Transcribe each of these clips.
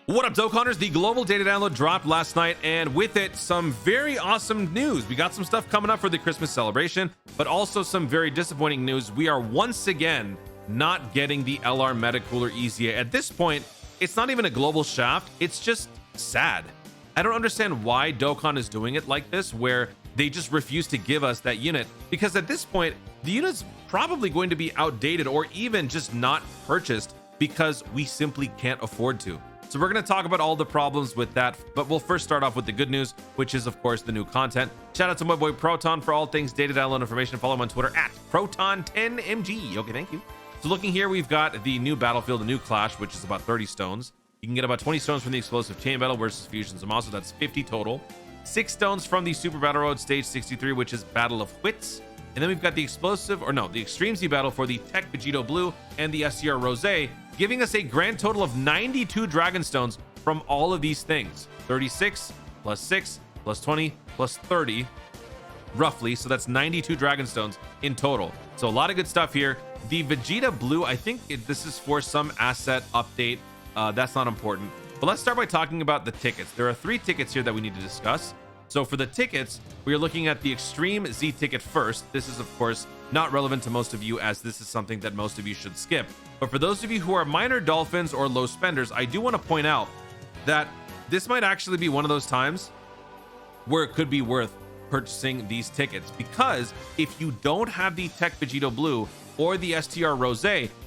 What up, Dokkanners? The global data download dropped last night, and with it, some very awesome news. We got some stuff coming up for the Christmas celebration, but also some very disappointing news. We are once again not getting the LR Metacooler EZA. At this point, it's not even a global shaft. It's just sad. I don't understand why Dokkan is doing it like this, where they just refuse to give us that unit, because at this point, the unit's probably going to be outdated or even just not purchased because we simply can't afford to. So we're going to talk about all the problems with that, but we'll first start off with the good news, which is of course the new content. Shout out to my boy Proton for all things data download information. Follow him on Twitter at Proton10mg. Okay, thank you. So looking here, we've got the new battlefield, the new clash, which is about 30 stones. You can get about 20 stones from the explosive chain battle versus fusion Zamasu. That's 50 total. 6 stones from the super battle road stage 63, which is battle of wits. And then we've got the the extreme Z battle for the Tech Vegito Blue and the SCR Rose, giving us a grand total of 92 dragon stones from all of these things. 36 plus 6 plus 20 plus 30 roughly, so that's 92 dragon stones in total. So a lot of good stuff here. The Vegeta Blue, I think this is for some asset update. That's not important, but let's start by talking about the tickets. There are 3 tickets here that we need to discuss. So for the tickets, we are looking at the Extreme Z ticket first. This is, of course, not relevant to most of you, as this is something that most of you should skip. But for those of you who are minor dolphins or low spenders, I do want to point out that this might actually be one of those times where it could be worth purchasing these tickets, because if you don't have the Tech Vegito Blue or the STR Rose,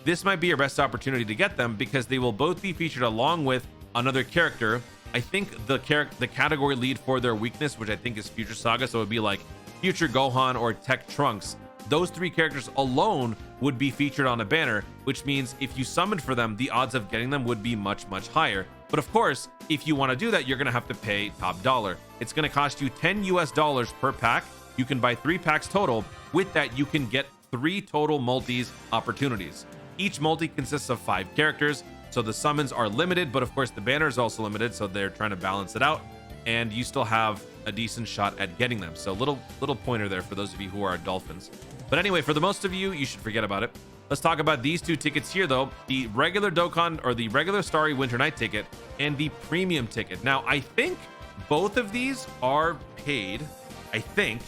this might be your best opportunity to get them, because they will both be featured along with another character. I think the category lead for their weakness, which I think is Future Saga, so it would be like Future Gohan or Tech Trunks. Those 3 characters alone would be featured on a banner, which means if you summoned for them, the odds of getting them would be much, much higher. But of course, if you want to do that, you're going to have to pay top dollar. It's going to cost you $10 US per pack. You can buy 3 packs total. With that, you can get 3 total multis opportunities. Each multi consists of 5 characters. So the summons are limited, but of course the banner is also limited, so they're trying to balance it out, and you still have a decent shot at getting them. So little pointer there for those of you who are dolphins. But anyway, for the most of you, you should forget about it. Let's talk about these 2 tickets here, though: the regular Dokkan, or the regular Starry Winter Night ticket, and the premium ticket. Now, I think both of these are paid. I think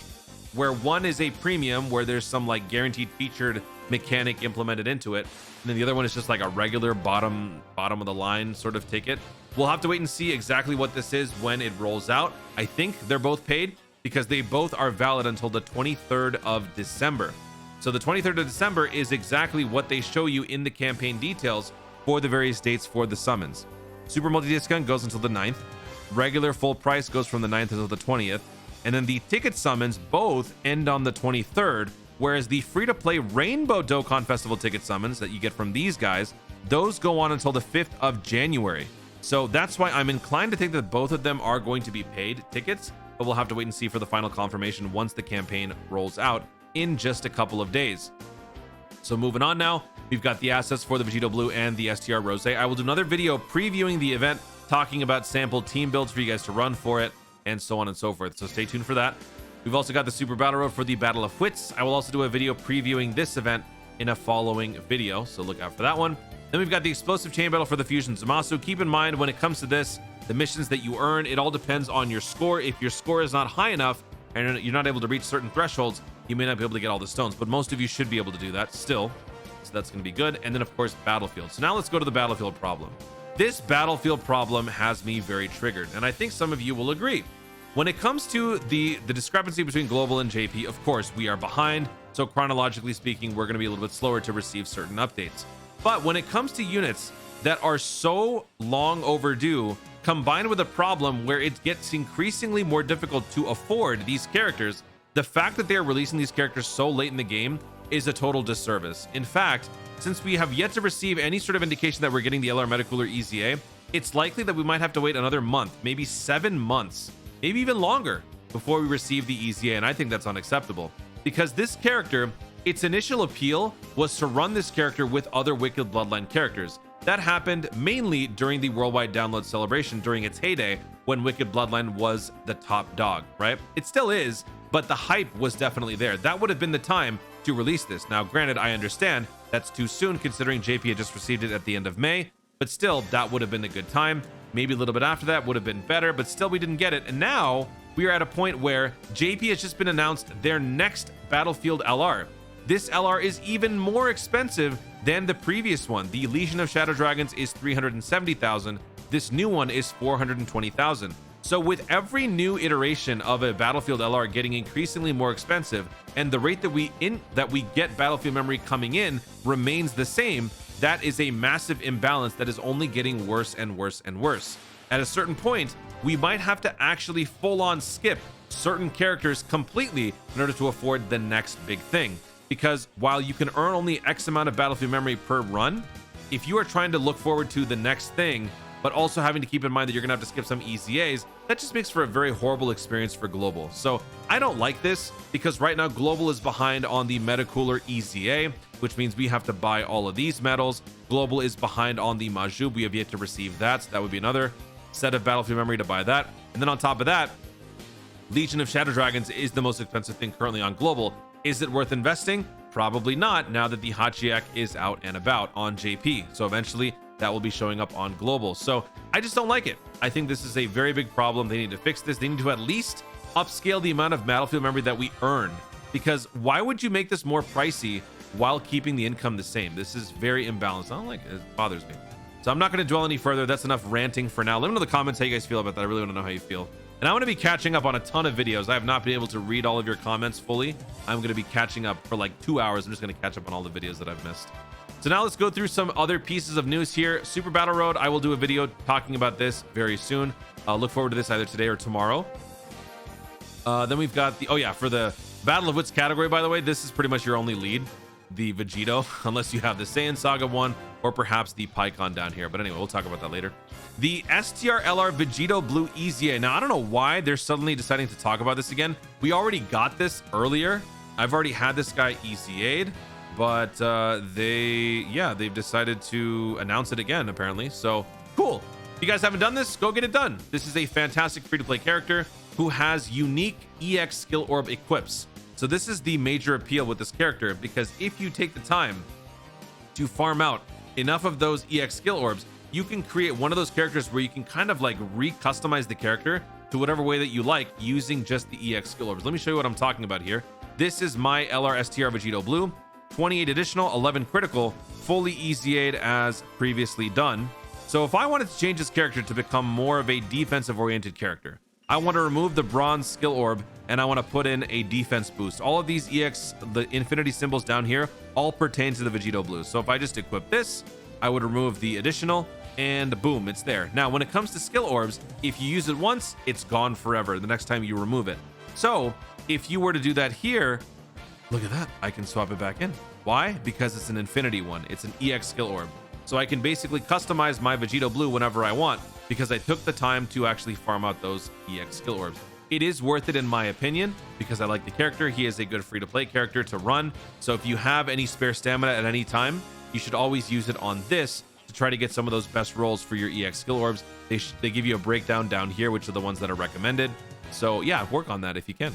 where one is a premium, where there's some like guaranteed featured mechanic implemented into it, and then the other one is just like a regular bottom of the line sort of ticket. We'll have to wait and see exactly what this is when it rolls out. I think they're both paid because they both are valid until the 23rd of December. So the 23rd of December is exactly what they show you in the campaign details for the various dates for the summons. Super multi discount goes until the 9th. Regular full price goes from the 9th until the 20th. And then the ticket summons both end on the 23rd, whereas the free-to-play Rainbow Dokkan Festival ticket summons that you get from these guys, those go on until the 5th of January. So that's why I'm inclined to think that both of them are going to be paid tickets, but we'll have to wait and see for the final confirmation once the campaign rolls out in just a couple of days. So moving on now, we've got the assets for the Vegito Blue and the STR Rose. I will do another video previewing the event, talking about sample team builds for you guys to run for it, and so on and so forth. So stay tuned for that. We've also got the Super Battle Road for the Battle of Wits. I will also do a video previewing this event in a following video, so look out for that one. Then we've got the Explosive Chain Battle for the Fusion Zamasu. Keep in mind, when it comes to this, the missions that you earn, it all depends on your score. If your score is not high enough and you're not able to reach certain thresholds, you may not be able to get all the stones, but most of you should be able to do that still. So that's going to be good. And then, of course, Battlefield. So now let's go to the Battlefield problem. This Battlefield problem has me very triggered, and I think some of you will agree. When it comes to the discrepancy between Global and JP, of course, we are behind. So chronologically speaking, we're going to be a little bit slower to receive certain updates. But when it comes to units that are so long overdue, combined with a problem where it gets increasingly more difficult to afford these characters, the fact that they are releasing these characters so late in the game is a total disservice. In fact, since we have yet to receive any sort of indication that we're getting the LR Metacooler EZA, it's likely that we might have to wait another month, maybe 7 months, maybe even longer, before we receive the EZA, and I think that's unacceptable. Because this character, its initial appeal was to run this character with other Wicked Bloodline characters. That happened mainly during the worldwide download celebration during its heyday, when Wicked Bloodline was the top dog, right? It still is, but the hype was definitely there. That would have been the time to release this. Now, granted, I understand that's too soon considering JP had just received it at the end of May, but still, that would have been a good time. maybe a little bit after that would have been better, but still we didn't get it. And now we are at a point where JP has just been announced their next Battlefield LR. This LR is even more expensive than the previous one. The Legion of Shadow Dragons is 370,000. This new one is 420,000. So with every new iteration of a Battlefield LR getting increasingly more expensive, and the rate that we get Battlefield memory coming in remains the same, that is a massive imbalance that is only getting worse and worse and worse. At a certain point, we might have to actually full-on skip certain characters completely in order to afford the next big thing. Because while you can earn only X amount of Battlefield memory per run, if you are trying to look forward to the next thing, but also having to keep in mind that you're gonna have to skip some EZAs, that just makes for a very horrible experience for Global. So I don't like this, because right now Global is behind on the Metacooler EZA, which means we have to buy all of these medals. Global is behind on the Majub. We have yet to receive that, so that would be another set of Battlefield memory to buy that. And then on top of that, Legion of Shadow Dragons is the most expensive thing currently on Global. Is it worth investing? Probably not, now that the Hachiek is out and about on JP. So eventually that will be showing up on Global. So I just don't like it. I think this is a very big problem. They need to fix this. They need to at least upscale the amount of Battlefield memory that we earn, because why would you make this more pricey while keeping the income the same? This is very imbalanced. I don't like it. It bothers me. So I'm not going to dwell any further. That's enough ranting for now. Let me know in the comments how you guys feel about that. I really want to know how you feel. And I'm going to be catching up on a ton of videos. I have not been able to read all of your comments fully. I'm going to be catching up for like 2 hours. I'm just going to catch up on all the videos that I've missed. So now let's go through some other pieces of news here. Super Battle Road, I will do a video talking about this very soon. Look forward to this either today or tomorrow. Then we've got the, oh yeah, for the Battle of Wits category, by the way, this is pretty much your only lead, the Vegito, unless you have the Saiyan Saga one or perhaps the Pycon down here. But anyway, we'll talk about that later. The STR-LR Vegito Blue EZA. Now, I don't know why they're suddenly deciding to talk about this again. We already got this earlier. I've already had this guy EZA'd, but they've decided to announce it again, apparently. So cool. If you guys haven't done this, go get it done. This is a fantastic free-to-play character who has unique EX skill orb equips. So this is the major appeal with this character, because if you take the time to farm out enough of those EX skill orbs, you can create one of those characters where you can kind of like re-customize the character to whatever way that you like using just the EX skill orbs. Let me show you what I'm talking about here. This is my LR-STR Vegito Blue, 28 additional, 11 critical, fully EZA'd as previously done. So if I wanted to change this character to become more of a defensive-oriented character, I want to remove the bronze skill orb and I want to put in a defense boost. All of these EX, the infinity symbols down here, all pertain to the Vegito Blue. So if I just equip this, I would remove the additional and boom, it's there. Now, when it comes to skill orbs, if you use it once, it's gone forever the next time you remove it. So if you were to do that here, look at that, I can swap it back in. Why? Because it's an infinity one. It's an EX skill orb. So I can basically customize my Vegito Blue whenever I want, because I took the time to actually farm out those EX skill orbs. It is worth it in my opinion, because I like the character. He is a good free-to-play character to run. So if you have any spare stamina at any time, you should always use it on this to try to get some of those best rolls for your EX skill orbs. They give you a breakdown down here, which are the ones that are recommended. So yeah, work on that if you can.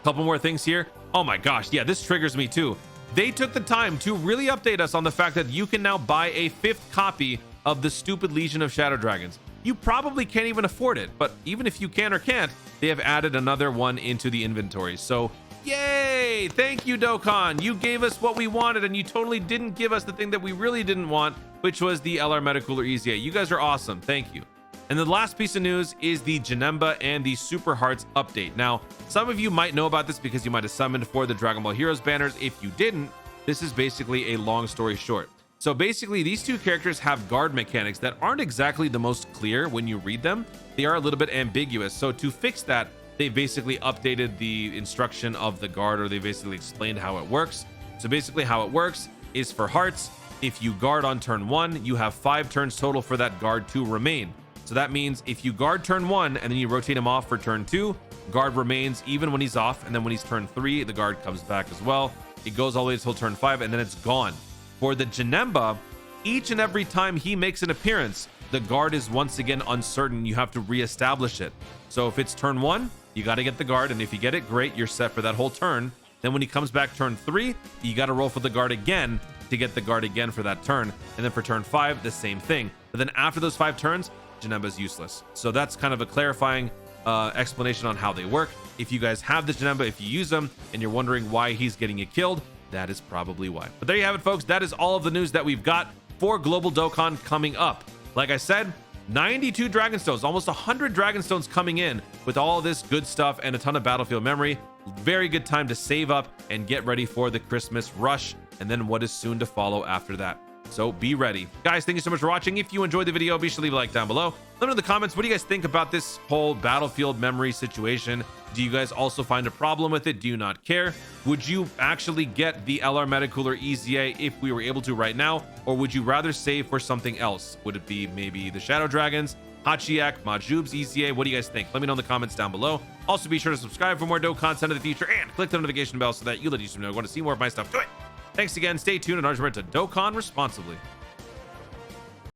Couple more things here. Oh my gosh, yeah, this triggers me too. They took the time to really update us on the fact that you can now buy a 5th copy of the stupid Legion of Shadow Dragons. You probably can't even afford it, but even if you can or can't, they have added another one into the inventory. So yay! Thank you, Dokkan. You gave us what we wanted, and you totally didn't give us the thing that we really didn't want, which was the LR Metacooler EZA. You guys are awesome. Thank you. And the last piece of news is the Janemba and the Super Hearts update. Now, some of you might know about this because you might have summoned for the Dragon Ball Heroes banners. If you didn't, this is basically a long story short. So basically, these two characters have guard mechanics that aren't exactly the most clear when you read them. They are a little bit ambiguous. So to fix that, they basically updated the instruction of the guard, or they basically explained how it works. So basically how it works is for hearts, if you guard on turn 1, you have 5 turns total for that guard to remain. So that means if you guard turn 1 and then you rotate him off for turn 2, guard remains even when he's off, and then when he's turn 3, the guard comes back as well. It goes all the way until turn 5, and then it's gone. For the Janemba, each and every time he makes an appearance, the guard is once again uncertain. You have to reestablish it. So if it's turn 1, you got to get the guard, and if you get it, great, you're set for that whole turn. Then when he comes back turn 3, you got to roll for the guard again to get the guard again for that turn. And then for turn 5, the same thing. But then after those 5 turns, Janemba is useless. So that's kind of a clarifying explanation on how they work. If you guys have the Janemba, if you use them and you're wondering why he's getting it killed, that is probably why. But there you have it, folks. That is all of the news that we've got for Global Dokkan coming up. Like I said, 92 Dragonstones, almost 100 Dragonstones coming in with all this good stuff and a ton of battlefield memory. Very good time to save up and get ready for the Christmas rush and then what is soon to follow after that. So be ready. Guys, thank you so much for watching. If you enjoyed the video, be sure to leave a like down below. Let me know in the comments, what do you guys think about this whole battlefield memory situation? Do you guys also find a problem with it? Do you not care? Would you actually get the LR Metacooler EZA if we were able to right now? Or would you rather save for something else? Would it be maybe the Shadow Dragons, Hachiyak, Majub's EZA? What do you guys think? Let me know in the comments down below. Also, be sure to subscribe for more Dokkan content in the future and click the notification bell so that you let YouTube know you want to see more of my stuff. Do it! Thanks again. Stay tuned and remember to Dokkan responsibly.